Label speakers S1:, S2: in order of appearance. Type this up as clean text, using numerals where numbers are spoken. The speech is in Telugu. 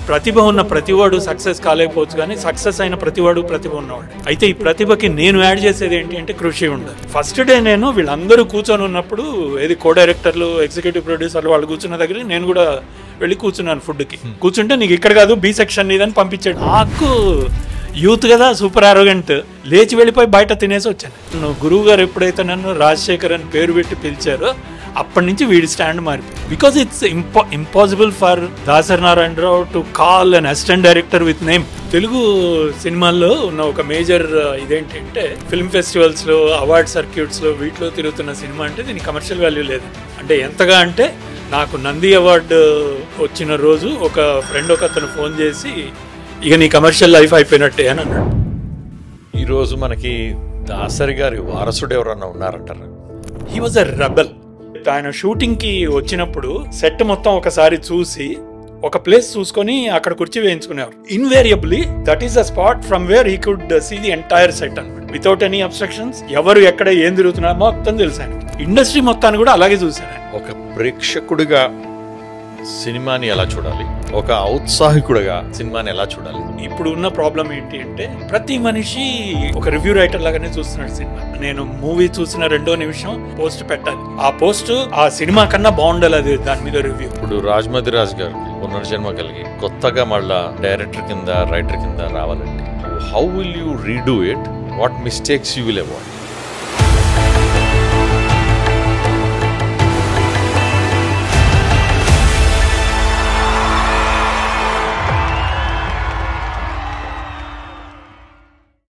S1: ప్రతిభ ఉన్న ప్రతివాడు సక్సెస్ కాలేకపోవచ్చు, కానీ సక్సెస్ అయిన ప్రతివాడు ప్రతిభ ఉన్నవాడు. అయితే ఈ ప్రతిభకి నేను యాడ్ చేసేది ఏంటి అంటే కృషి ఉండాలి. ఫస్ట్ డే నేను వీళ్ళందరూ కూర్చొని ఉన్నప్పుడు ఏది కో డైరెక్టర్లు, ఎగ్జిక్యూటివ్ ప్రొడ్యూసర్లు వాళ్ళు కూర్చున్న దగ్గర నేను కూడా వెళ్ళి కూర్చున్నాను. ఫుడ్కి కూర్చుంటే నీకు ఇక్కడ కాదు బి సెక్షన్ ఇదని పంపించాడు. నాకు యూత్ కదా, సూపర్ ఆరోగెంట్, లేచి వెళ్ళిపోయి బయట తినేసి వచ్చాను. గురువు గారు ఎప్పుడైతే నన్ను రాజశేఖర్ అని పేరు పెట్టి పిలిచారో అప్పటి నుంచి వీడి స్టాండ్ మారిపోయింది. Because it's impossible for Dasari Narayana Rao to call an assistant director with name. Telugu సినిమాల్లో ఉన్న ఒక మేజర్ ఇదేంటంటే ఫిల్మ్ ఫెస్టివల్స్లో, అవార్డ్ సర్క్యూట్స్లో వీటిలో తిరుగుతున్న సినిమా అంటే దీనికి కమర్షియల్ వాల్యూ లేదు. అంటే ఎంతగా అంటే నాకు నంది అవార్డు వచ్చిన రోజు ఒక ఫ్రెండ్ అతను ఫోన్ చేసి ఇక నీ కమర్షియల్ లైఫ్ అయిపోయినట్టే అని అన్నాడు.
S2: ఈరోజు మనకి దాసరి గారి వారసుడు ఎవరన్నా ఉన్నారంటారు?
S1: He was a rebel. ఆయన షూటింగ్ కి వచ్చినప్పుడు సెట్ మొత్తం ఒకసారి చూసి ఒక ప్లేస్ చూసుకొని అక్కడ కుర్చీ వేయించుకునేవారు. Invariably that is the spot from where he could see the entire set అన్నమాట, వితౌట్ ఎనీ అబ్స్ట్రక్షన్స్. ఎవరు ఎక్కడ ఏం తిరుగుతున్నారు మొత్తం తెలుసాను. ఇండస్ట్రీ మొత్తాన్ని కూడా అలాగే చూశాను.
S2: ఒక ప్రేక్షకుడిగా సినిమాని ఎలా చూడాలి, ఒక ఔత్సాహికుడిగా సినిమాని ఎలా చూడాలి?
S1: ఇప్పుడు ఉన్న ప్రాబ్లం ఏంటి అంటే ప్రతి మనిషి ఒక రివ్యూ రైటర్ లాగానే చూస్తున్నాడు సినిమా. నేను మూవీ చూసిన 2వ నిమిషం పోస్ట్ పెట్టాలి, ఆ పోస్ట్ ఆ సినిమా కన్నా బాగుండాలి, అది దాని మీద రివ్యూ.
S2: ఇప్పుడు రాజ్ గారికి పునర్జన్మ కలిగి కొత్తగా మళ్ళా డైరెక్టర్ కింద, రైటర్ కింద రావాలంటే how will you redo it? What mistakes you will avoid?